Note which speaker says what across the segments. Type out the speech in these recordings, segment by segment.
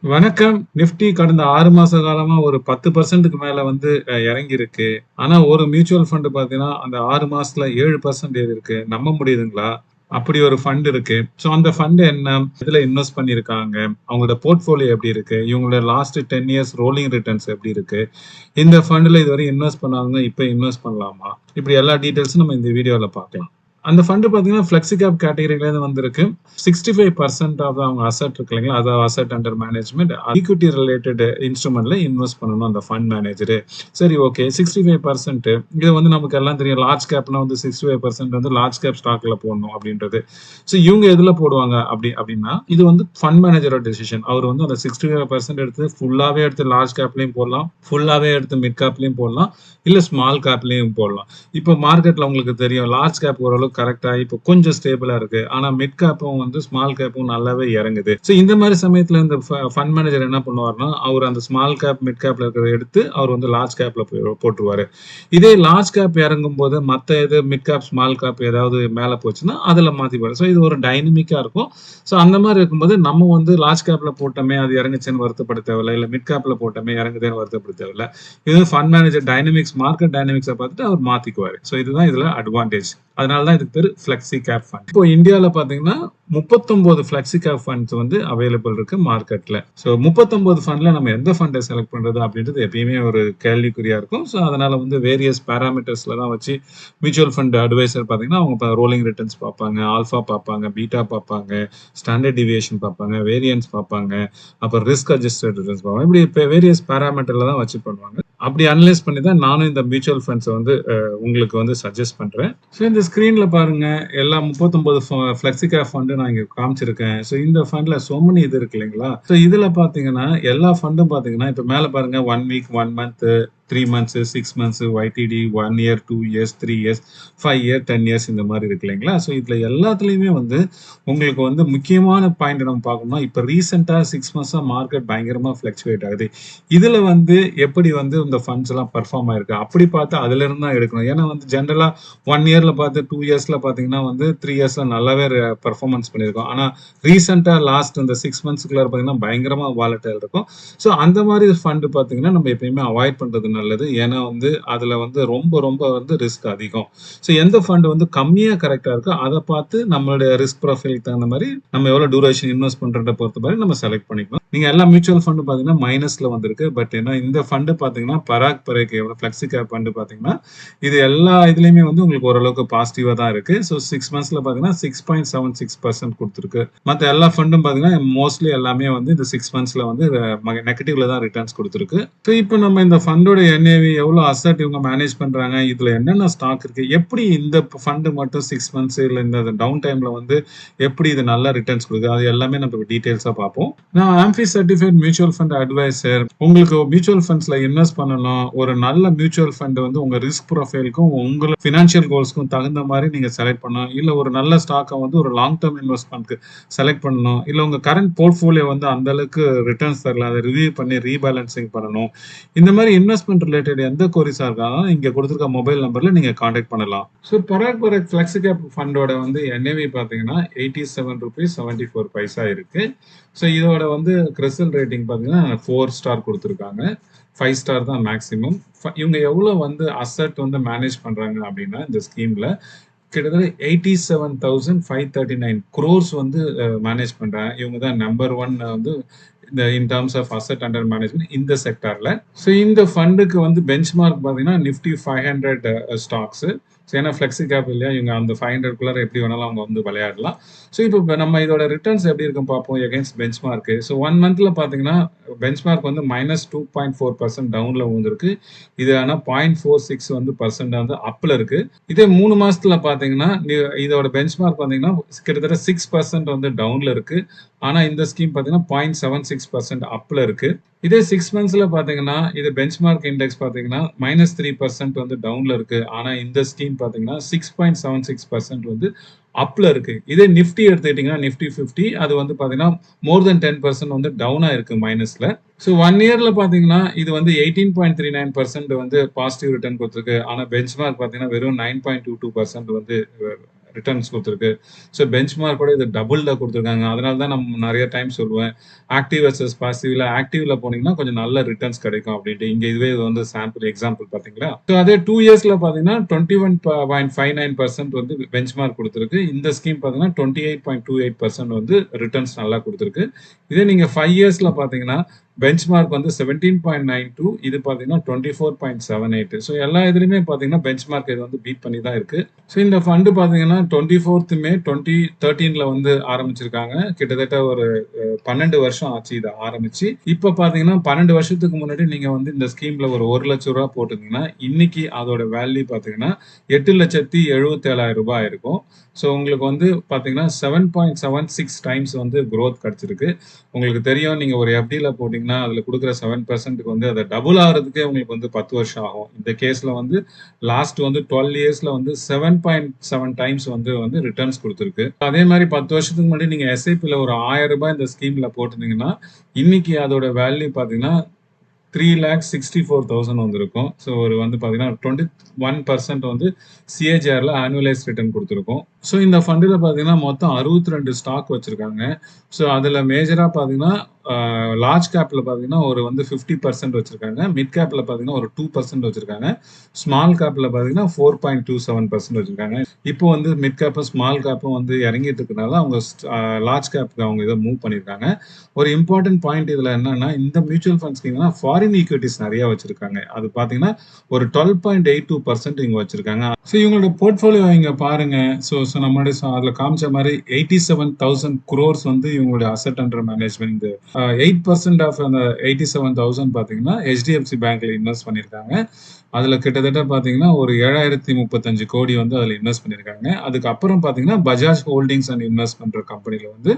Speaker 1: வணக்கம். நிஃப்டி கடந்த 6 மாச காலமா ஒரு 10% மேல வந்து இறங்கியிருக்கு. ஆனா ஒரு மியூச்சுவல் ஃபண்ட் பார்த்தீங்கன்னா, அந்த 6 மாசத்துல 7% ஏறியிருக்கு. நம்ப முடியுதுங்களா? அப்படி ஒரு ஃபண்ட் இருக்கு. ஸோ அந்த ஃபண்ட் என்ன? எதுல இன்வெஸ்ட் பண்ணியிருக்காங்க? அவங்களோட போர்ட்ஃபோலியோ எப்படி இருக்கு? இவங்களோட லாஸ்ட் 10 இயர்ஸ் ரோலிங் ரிட்டர்ன்ஸ் எப்படி இருக்கு? இந்த ஃபண்ட்ல இதுவரை இன்வெஸ்ட் பண்ணாதவங்க இப்ப இன்வெஸ்ட் பண்ணலாமா? இப்படி எல்லா டீட்டெயில்ஸும் நம்ம இந்த வீடியோல பார்க்கலாம். அந்த ஃபண்ட் பார்த்தீங்கன்னா, ஃப்ளெக்ஸி கேப் கேட்டகரியிலேருந்து வந்திருக்கு. 65% ஆஃப் அவங்க அசெட் இருக்கு இல்லைங்களா? அதாவது asset under management equity related இன்ஸ்ட்ருமெண்ட்ல இன்வெஸ்ட் பண்ணணும் அந்த ஃபண்ட் மேனேஜரு. சரி, ஓகே. 65% இது வந்து நமக்கு எல்லாம் தெரியும். லார்ஜ் கேப்னா வந்து 65% வந்து லார்ஜ் கேப் ஸ்டாக்ல போடணும் அப்படின்றது. ஸோ இவங்க எதுல போடுவாங்க அப்படின்னா, இது வந்து ஃபண்ட் மேனேஜரோட டெசிஷன். அவர் வந்து அந்த 65% எடுத்து ஃபுல்லாவே எடுத்து லார்ஜ் கேப்லயும் போடலாம், ஃபுல்லாவே எடுத்து மிட் கேப்லயும் போடலாம், இல்ல ஸ்மால் கேப்லயும் போடலாம். இப்போ மார்க்கெட்ல உங்களுக்கு தெரியும், லார்ஜ் கேப் ஓரளவுக்கு கரெக்டா இப்போ கொஞ்சம் ஸ்டேபிளா இருக்கு. ஆனா மிட் கேப்பும் வந்து ஸ்மால் கேப்பும் நல்லாவே இறங்குது. ஸோ இந்த மாதிரி சமயத்துல இந்த ஃபண்ட் மேனேஜர் என்ன பண்ணுவாருன்னா, அவர் அந்த ஸ்மால் கேப் மிட் கேப்ல இருக்கிறத எடுத்து அவர் வந்து லார்ஜ் கேப்ல போட்டுருவாரு. இதே லார்ஜ் கேப் இறங்கும் போது மத்த இது மிட் கேப் ஸ்மால் கேப் ஏதாவது மேல போச்சுன்னா அதுல மாத்திப்பாரு. ஸோ இது ஒரு டைனமிக்கா இருக்கும். ஸோ அந்த மாதிரி இருக்கும்போது நம்ம வந்து லார்ஜ் கேப்ல போட்டோமே அது இறங்குச்சுன்னு வருத்தப்பட தேவையில்ல, இல்ல மிட் கேப்ல போட்டோமே இறங்குதேன்னு வருத்தப்பட தேவையில்ல. இது ஃபண்ட் மேனேஜர் டைனமிக்ஸ் மார்க்கெட் டைனமிக்ஸை பார்த்துட்டு அவர் மாத்திக்குவாரு. ஸோ இதுதான் இதுல அட்வான்டேஜ். அதனால தான் இதுக்கு பேர் ஃப்ளெக்ஸி கேப் ஃபண்ட். இப்போ இந்தியாவில் பார்த்தீங்கன்னா 39 ஃப்ளெக்ஸி கேப் ஃபண்ட்ஸ் வந்து அவைலபிள் இருக்கு மார்க்கெட்ல. ஸோ 39 ஃபண்ட்ல நம்ம எந்த ஃபண்டை செலக்ட் பண்றது அப்படின்றது எப்பயுமே ஒரு கேள்விக்குறியா இருக்கும். ஸோ அதனால வந்து வேரியஸ் பேராமீட்டர்ஸ்ல தான் வச்சு மியூச்சுவல் ஃபண்ட் அட்வைசர் பார்த்தீங்கன்னா அவங்க ரோலிங் ரிட்டர்ன்ஸ் பார்ப்பாங்க, ஆல்ஃபா பார்ப்பாங்க, பீட்டா பார்ப்பாங்க, ஸ்டாண்டர்ட் டிவியேஷன் பார்ப்பாங்க, வேரியன்ஸ் பார்ப்பாங்க, அப்புறம் ரிஸ்க் அட்ஜஸ்டட் ரிட்டர்ன்ஸ் பார்ப்பாங்க. இப்படி இப்போ வேரியஸ் பேராமீட்டர்ல தான் வச்சு பண்ணுவாங்க. அப்படி அனலைஸ் பண்ணி தான் நானும் இந்த மியூச்சுவல் ஃபண்ட்ஸை வந்து உங்களுக்கு வந்து சஜஸ்ட் பண்றேன். ஸோ இந்த ஸ்கிரீன்ல பாருங்க, எல்லா 39 ஃப்ளெக்ஸி கேப் ஃபண்டு நான் இங்க காமிச்சிருக்கேன். ஸோ இந்த ஃபண்ட்ல சோமனி இது இருக்கு இல்லைங்களா? ஸோ இதுல பாத்தீங்கன்னா எல்லா ஃபண்டும் பாத்தீங்கன்னா இப்ப மேல பாருங்க 1 week, 1 month, 3 months, 6 months, YTD, 1 year, 2 years, 3 years, 5 year, 10 years இந்த மாதிரி இருக்கு இல்லைங்களா? ஸோ இதுல எல்லாத்துலயுமே வந்து உங்களுக்கு வந்து முக்கியமான பாயிண்ட் நம்ம பார்க்கணும்னா இப்ப ரீசெண்டா 6 months மார்க்கெட் பயங்கரமா ஃபிளக்சுவேட் ஆகுது. இதுல வந்து எப்படி வந்து இந்த ஃபண்ட்ஸ் எல்லாம் பெர்ஃபார்ம் ஆயிருக்கு அப்படி பார்த்து அதுல இருந்து தான் எடுக்கணும். ஏன்னா வந்து ஜென்ரலா 1 இயர்ல பார்த்து 2 இயர்ஸ்ல பாத்தீங்கன்னா வந்து 3 இயர்ஸ்ல நல்லாவே பெர்ஃபார்மன்ஸ் பண்ணியிருக்கோம். ஆனா ரீசெண்டா லாஸ்ட் இந்த 6 monthsக்குள்ள பாத்தீங்கன்னா பயங்கரமா வாலட்டைல் இருக்கும். ஸோ அந்த மாதிரி ஃபண்ட் பாத்தீங்கன்னா நம்ம எப்பயுமே அவாய்ட் பண்றது நல்லது. ஏன்னா வந்து அதுல வந்து ரொம்ப ரொம்ப வந்து ரிஸ்க் அதிகம். ஸோ எந்த ஃபண்ட் வந்து கம்மியா கரெக்டா இருக்கோ அதை பார்த்து நம்மளுடைய ரிஸ்க் ப்ரொஃபைலுக்கு தகுந்த மாதிரி நம்ம எவ்வளவு டியூரேஷன் இன்வெஸ்ட் பண்றத பொறுத்த மாதிரி நம்ம செலக்ட் பண்ணிக்கலாம். நீங்க எல்லா மியூச்சுவல் ஃபண்ட் பாத்தீங்கன்னா மைனஸ்ல வந்திருக்கு. பட் ஏன்னா இந்த ஃபண்ட் பாத்தீங்கன்னா பராக் பரேக் ஃபிளெக்ஸி கேப் ஃபண்ட் பாத்தீங்கன்னா இது எல்லா இதுலயுமே வந்து உங்களுக்கு ஓரளவுக்கு பாசிட்டிவா தான் இருக்கு. ஸோ 6 monthsல பாத்தீங்கன்னா 6.76% கொடுத்துருக்கு. மத்த எல்லா ஃபண்டும் பாத்தீங்கன்னா மோஸ்ட்லி எல்லாமே வந்து இந்த 6 monthsல வந்து நெகட்டிவ்ல தான் ரிட்டர்ன்ஸ் கொடுத்துருக்கு. ஸோ இப்போ நம்ம இந்த ஃபண்டோட என்ஏவி எவ்வளவு அசெட் இவங்க மேனேஜ் பண்றாங்க, இதுல என்னென்ன ஸ்டாக் இருக்கு, எப்படி இந்த ஃபண்ட் மட்டும் 6 months இல்ல இந்த டவுன் டைம்ல வந்து எப்படி இது நல்ல ரிட்டர்ன்ஸ் கொடுக்குது அது எல்லாமே நம்ம டீடைல்ஸா பார்ப்போம். நான் ஆம்பி சர்டிஃபைட் மியூச்சுவல் ஃபண்ட் அட்வைசர். உங்களுக்கு மியூச்சுவல் ஃபண்ட்ஸ்ல இன்வெஸ்ட் பண்ணணும், ஒரு நல்ல மியூச்சுவல் ஃபண்ட் வந்து உங்க ரிஸ்க் ப்ரொஃபைலுக்கும் உங்க ஃபினான்ஷியல் கோல்ஸ்க்கும் தகுந்த மாதிரி நீங்க செலக்ட் பண்ணணும். இல்ல ஒரு நல்ல ஸ்டாக்கை வந்து ஒரு லாங் டேர்ம் இன்வெஸ்ட்மெண்ட்க்கு செலக்ட் பண்ணணும். இல்ல உங்க கரண்ட் போர்ட்ஃபோலியோ வந்து அந்த அளவுக்கு ரிட்டர்ன்ஸ் தரல, அதை ரிவ்யூ பண்ணி ரீபேலன்சிங் பண்ணணும். இந்த மாதிரி இன்வெஸ்ட்மெண்ட் ரிலேட்டட் எந்த கொரிஸா இருக்காலும் இங்க கொடுத்துருக்க மொபைல் நம்பர்ல நீங்க கான்டாக்ட் பண்ணலாம். ஸோ பராக் பராக் ஃபிளெக்ஸி கேப் ஃபண்டோட வந்து என்ஏவி பாத்தீங்கன்னா 87 rupees 74 paisa இருக்கு. ஸோ இதோட வந்து கிறிஸ்டல் ரேட்டிங் பாத்தீங்கன்னா 4 ஸ்டார் கொடுத்துருக்காங்க. 5 ஸ்டார் தான் மேக்ஸிமம். இவங்க எவ்வளவு வந்து அசெட் வந்து மேனேஜ் பண்றாங்க அப்படின்னா இந்த ஸ்கீம்ல கிட்டத்தட்ட 87,539 crores வந்து மேனேஜ் பண்றாங்க. இவங்க தான் நம்பர் 1 வந்து இந்த in terms of asset under management இந்த செக்டார்ல. ஸோ இந்த ஃபண்டுக்கு வந்து பெஞ்ச் மார்க் பாத்தீங்கன்னா நிஃப்டி 500 ஸ்டாக்ஸ். ஏன்னா ஃபிளெக்ஸி கேப் இல்லையா, இவங்க அந்த 500 எப்படி வேணாலும் அவங்க வந்து விளையாடலாம். ஸோ இப்போ நம்ம இதோட ரிட்டர்ன்ஸ் எப்படி இருக்கும் பார்ப்போம் எகென்ஸ்ட் பெஞ்ச் மார்க். ஸோ 1 monthல பாத்தீங்கன்னா பெஞ்ச் மார்க் வந்து -2.4% டவுன்ல வந்திருக்கு. இது ஆனா 0.46 வந்து பர்சன்ட் வந்து அப்ல இருக்கு. இதே 3 மாசத்துல பாத்தீங்கன்னா இதோட பெஞ்ச் மார்க் பாத்தீங்கன்னா கிட்டத்தட்ட 6% வந்து டவுன்ல இருக்கு. ஆனா இந்த ஸ்கீம் பாத்தீங்கன்னா 0.76% அப்ல இருக்கு. இதே 6 monthsல பாத்தீங்கன்னா இது பெஞ்ச் மார்க் இண்டெக்ஸ் பாத்தீங்கன்னா -3% வந்து டவுன்ல இருக்கு. ஆனா இந்த ஸ்கீம் பாத்தீங்கன்னா 6.76% வந்து அப்ல இருக்கு. இதே நிஃப்டி எடுத்துக்கிட்டீங்கன்னா நிஃப்டி 50 அது வந்து பாத்தீங்கன்னா மோர் தென் 10% வந்து டவுனா இருக்கு மைனஸ்ல. ஸோ 1 இயர்ல பாத்தீங்கன்னா இது வந்து 18.39% வந்து பாசிட்டிவ் ரிட்டர்ன் கொடுத்துருக்கு. ஆனா பெஞ்ச் மார்க் பாத்தீங்கன்னா வெறும் 9.22% வந்து ரிட்டர்ன்ஸ் குடுத்திருக்கு. ஸோ பெஞ்ச்மார்க்கோட இது டபுள்ல குடுத்திருக்காங்க. அதனால தான் நம்ம நெறைய டைம் சொல்லுவேன். ஆக்டிவ் வெர்சஸ் பாசிவ்ல ஆக்டிவ்ல போனீங்கன்னா கொஞ்சம் நல்ல ரிட்டர்ன்ஸ் கிடைக்கும் அப்டின்ட்டு. இங்க இதுவே இது வந்து சாம்பிள் எக்ஸாம்பிள் பார்த்தீங்களா? ஸோ அதே 2 இயர்ஸ்ல பார்த்தீங்கன்னா 21.59% வந்து பெஞ்ச்மார்க் குடுத்திருக்கு. இந்த ஸ்கீம் பார்த்தீங்கன்னா 28.28% வந்து ரிட்டர்ன்ஸ் நல்லா குடுத்திருக்கு. இதே நீங்க 5 இயர்ஸ்ல பார்த்தீங்கன்னா பெஞ்ச்மார்க் வந்து 17.92 இது பார்த்தீங்கன்னா 24.78. ஸோ எல்லா இதுலயுமே பார்த்தீங்கன்னா பெஞ்ச்மார்க் இது வந்து பீட் பண்ணி தான் இருக்கு. ஸோ இந்த ஃபண்ட் பார்த்தீங்கன்னா 24th May 2013ல வந்து ஆரம்பிச்சிருக்காங்க. கிட்டத்தட்ட ஒரு 12 வருஷம் ஆச்சு இத ஆரம்பிச்சு. இப்ப பார்த்தீங்கன்னா 12 வருஷத்துக்கு முன்னாடி நீங்க வந்து இந்த ஸ்கீம்ல ஒரு ரூ. 1,00,000 போட்டிருந்தீங்கன்னா, இன்னைக்கு அதோட வேல்யூ பார்த்தீங்கன்னா ரூ. 8,77,000 இருக்கும். ஸோ உங்களுக்கு வந்து பார்த்தீங்கன்னா 7.76 டைம்ஸ் வந்து குரோத் கிடைச்சிருக்கு. உங்களுக்கு தெரியும் நீங்க ஒரு எஃப்டில போட்டீங்கன்னா, அதுல குடுக்குற 7%க்கு வந்து அத டபுள் ஆகுறதுக்கே உங்களுக்கு வந்து 10 வருஷம் ஆகும். இந்த கேஸ்ல வந்து லாஸ்ட் வந்து 12 இயர்ஸ்ல வந்து 7.7 டைம்ஸ் வந்து ரிட்டர்ன்ஸ் குடுத்திருக்கு. அதே மாரி 10 வருஷத்துக்கு முன்னாடி நீங்க எஸ்ஐபில ஒரு ரூ. 1000 இந்த ஸ்கீம்ல போட்டிருந்தீங்கன்னா, இன்னைக்கு அதோட வேல்யூ பார்த்தீங்கன்னா 3,64,000 வந்திருக்கும். ஸோ ஒரு வந்து பார்த்தீங்கன்னா 21% வந்து சிஏஜிஆர்ல ஆனுவலைஸ் ரிட்டர்ன் குடுத்திருக்கும். ஸோ இந்த ஃபண்டுல பார்த்தீங்கன்னா மொத்தம் 62 ஸ்டாக் வச்சிருக்காங்க. ஸோ அதுல மேஜரா பார்த்தீங்கன்னா லார்ஜ் கேப்ல பார்த்தீங்கன்னா ஒரு வந்து 50% வச்சிருக்காங்க. மிட் கேப்ல பார்த்தீங்கன்னா ஒரு 2% வச்சிருக்காங்க. ஸ்மால் கேப்ல பார்த்தீங்கன்னா 4.27% வச்சிருக்காங்க. இப்போ வந்து மிட் கேப்பும், ஸ்மால் கேப்பும் வந்து இறங்கிட்டு இருக்கனால அவங்க லார்ஜ் கேப்க்கு அவங்க இத மூவ் பண்ணியிருக்காங்க. ஒரு இம்பார்ட்டன்ட் பாயிண்ட் இதுல என்னன்னா, இந்த மியூச்சுவல் ஃபண்ட் ஸ்கீம்னா ஃபாரின் ஈக்விட்டிஸ் நெறைய வச்சிருக்காங்க. அது பார்த்தீங்கன்னா ஒரு 12.82% இவங்க வச்சிருக்காங்க. ஸோ இவங்களோட போர்ட்ஃபோலியோ இங்க பாருங்க. ஸோ நம்மளுடைய அதுல காமிச்ச மாரி 87,000 crores வந்து இவங்களுடைய அசெட் அண்டர் மேனேஜ்மென்ட். 8% ஆஃப் அந்த 87,000 பார்த்தீங்கன்னா HDFC பேங்க்ல இன்வெஸ்ட் பண்ணியிருக்காங்க. அதுல கிட்டத்தட்ட பார்த்தீங்கன்னா ஒரு 7,035 கோடி வந்து அதுல இன்வெஸ்ட் பண்ணியிருக்காங்க. அதுக்கப்புறம் பார்த்தீங்கன்னா பஜாஜ் ஹோல்டிங்ஸ் அண்ட் இன்வெஸ்ட்மென்ற கம்பெனில வந்து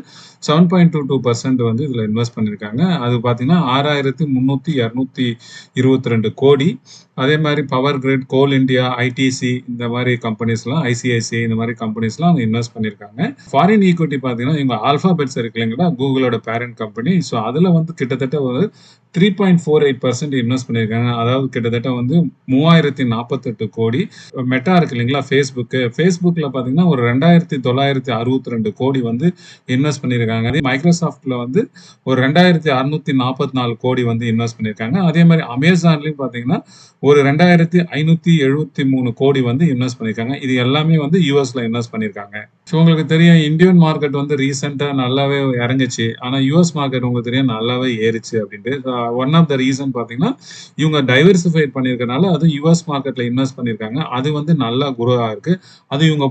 Speaker 1: 7.22% வந்து இதுல இன்வெஸ்ட் பண்ணியிருக்காங்க. அது பார்த்தீங்கன்னா 6,300,222 கோடி. அதே மாரி பவர் கிரிட், கோல் இந்தியா, ஐடிசி இந்த மாரி கம்பெனிஸ்லாம், ஐசிஐசிஐ இந்த மாரி கம்பெனிஸ்லாம் அவங்க இன்வெஸ்ட் பண்ணியிருக்காங்க. ஃபாரின் ஈக்விட்டி பார்த்தீங்கன்னா இவங்க ஆல்பாபெட்ஸ் இருக்கு இல்லைங்களா, கூகுளோட பேரண்ட் கம்பெனி. ஸோ அதுல வந்து கிட்டத்தட்ட ஒரு 3.48% இன்வெஸ்ட் பண்ணியிருக்காங்க. அதாவது கிட்டத்தட்ட வந்து 3,048 கோடி. மெட்டா இருக்கு இல்லைங்களா, ஃபேஸ்புக்ல பார்த்தீங்கன்னா ஒரு 2,962 கோடி வந்து இன்வெஸ்ட் பண்ணியிருக்காங்க. அதே மைக்ரோசாஃப்ட்ல வந்து ஒரு 2,644 கோடி வந்து இன்வெஸ்ட் பண்ணியிருக்காங்க. அதே மாதிரி அமேசான்லயும் பார்த்தீங்கன்னா ஒரு 2,573 கோடி வந்து இன்வெஸ்ட் பண்ணியிருக்காங்க. இது எல்லாமே வந்து யூஎஸ்ல இன்வெஸ்ட் பண்ணியிருக்காங்க. ஸோ உங்களுக்கு தெரியும் இந்தியன் மார்க்கெட் வந்து ரீசெண்டா நல்லாவே இறங்குச்சு. ஆனா யூஎஸ் மார்க்கெட் உங்களுக்கு தெரியும் நல்லாவே ஏறிச்சு அப்படின்ட்டு. ஒன் ஆஃப் த ரீசன் பார்த்தீங்கன்னா இவங்க டைவர்சிஃபைட் பண்ணியிருக்கனால அது யூஎஸ் மார்க்கெட்ல இன்வெஸ்ட் பண்ணியிருக்காங்க. அது வந்து நல்லா குரோ ஆயிருக்கு. அது இவங்க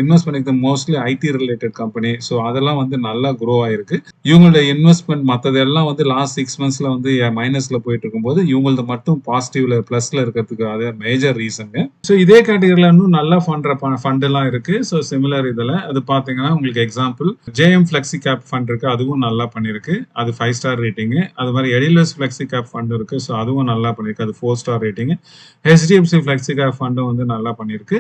Speaker 1: இன்வெஸ்ட் பண்ணிருக்க mostly IT related company. So அதெல்லாம் வந்து நல்லா குரோ ஆயிருக்கு. இவங்களோட இன்வெஸ்ட்மெண்ட் மற்றதெல்லாம் வந்து லாஸ்ட் 6 monthsல வந்து மைனஸ்ல போயிட்டு இருக்கும்போது இவங்களது மட்டும் பாசிட்டிவ்ல பிளஸ்ல இருக்கிறதுக்கு அது மேஜர் ரீசனுங்க. ஸோ இதே கேட்டகரியில இன்னும் நல்லா ஃபண்ட் எல்லாம் இருக்கு. ஸோ சிமிலர் இதுல அது பாத்தீங்கன்னா உங்களுக்கு example JM flexi cap fund இருக்கு. அதுவும் நல்லா பண்ணிருக்கு. அது 5 ஸ்டார் ரேட்டிங். அது மாதிரி எடிலஸ் ஃபிளெக்ஸி கேப் ஃபண்ட் இருக்கு. ஸோ அதுவும் நல்லா பண்ணிருக்கு. அது 4 star rating. HDFC flexi cap ஃபண்டும் வந்து நல்லா பண்ணிருக்கு.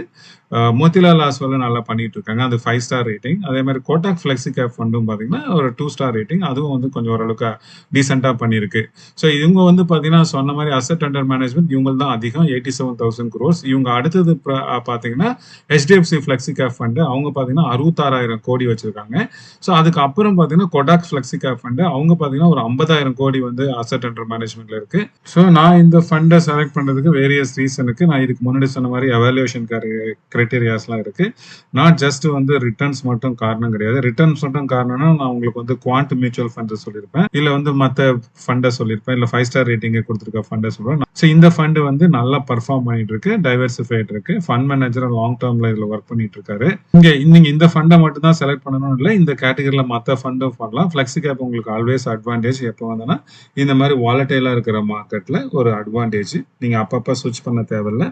Speaker 1: மோத்திலால் ஆஸ்வாலும் நல்லா பண்ணிட்டு இருக்காங்க. அது 5 ஸ்டார் ரேட்டிங். அதே மாதிரி கோட்டாக் ஃபிளெக்ஸி கேப் ஃபண்டும் பாத்தீங்கன்னா ஒரு 2 ஸ்டார் ரேட்டிங். அதுவும் வந்து கொஞ்சம் ஓரளவுக்கு டீசென்டா பண்ணிருக்கு. ஸோ இவங்க வந்து பாத்தீங்கன்னா சொன்ன மாதிரி அசெட் அண்டர் மேனேஜ்மெண்ட் இவங்க தான் அதிகம் 87,000 crores. இவங்க அடுத்தது பாத்தீங்கன்னா ஹெச்டிஎஃப்சி ஃபிளெக்ஸி கேப் ஃபண்ட் அவங்க பாத்தீங்கன்னா 66,000 கோடி வச்சிருக்காங்க. ஸோ அதுக்கப்புறம் பாத்தீங்கன்னா கொடாக் ஃபிளெக்ஸி கேப் ஃபண்ட் அவங்க பாத்தீங்கன்னா ஒரு 50,000 கோடி வந்து அசெட் அண்டர் மேனேஜ்மெண்ட்ல இருக்கு. ஸோ நான் இந்த ஃபண்டை செலக்ட் பண்றதுக்கு வேரியஸ் ரீசனுக்கு நான் இதுக்கு முன்னாடி சொன்ன மாதிரி எவாலுவேஷன் கிரைட்டீரியாஸ்லாம் இருக்கு. நாட் ஜஸ்ட் வந்து ரிட்டர்ன்ஸ் மட்டும் காரணம் கிடையாது. ரிட்டர்ன்ஸ் மட்டும் காரணம்னா நான் உங்களுக்கு வந்து குவாண்ட் மியூச்சுவல் ஃபண்ட் சொல்லியிருப்பேன், இல்ல வந்து மற்ற ஃபண்டை சொல்லியிருப்பேன், இல்ல 5 ஸ்டார் ரேட்டிங் கொடுத்துருக்க ஃபண்டை சொல்றேன். ஸோ இந்த ஃபண்ட் வந்து நல்லா பர்ஃபார்ம் பண்ணிட்டு இருக்கு, டைவர்சிஃபைட் இருக்கு. ஃபண்ட் மேனேஜர் லாங் டேர்ம்ல இதுல ஒர்க் பண்ணிட்டு இருக்காரு. நீங்க இந்த ஃபண்டை மட்டும் தான் செலக்ட் பண்ணணும் இல்லை, இந்த கேட்டகரியில மற்ற ஃபண்டும் பண்ணலாம். ஃபிளெக்ஸி கேப் உங்களுக்கு ஆல்வேஸ் அட்வான்டேஜ். எப்போ வந்தனா இந்த மாதிரி வாலட்டைலா இருக்கிற மார்க்கெட்ல ஒரு அட்வான்டேஜ். நீங்க அப்பப்ப சுவிச் பண்ண தேவையில்ல.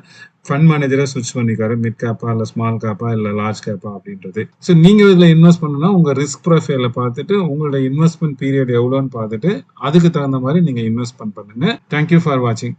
Speaker 1: ஃபண்ட் மேனேஜரா சுவிச் பண்ணிக்காரு, மிட் கேப்பா இல்ல ஸ்மால் கேப்பா இல்ல லார்ஜ் கேப்பா அப்படின்றது. ஸோ நீங்க இதுல இன்வெஸ்ட் பண்ணணும்னா உங்க ரிஸ்க் ப்ரொஃபைல பார்த்துட்டு உங்களோட இன்வெஸ்ட்மெண்ட் பீரியட் எவ்வளோன்னு பார்த்துட்டு அதுக்கு தகுந்த மாதிரி நீங்க இன்வெஸ்ட்மெண்ட் பண்ணுங்க. தேங்க்யூ ஃபார் வாட்சிங்.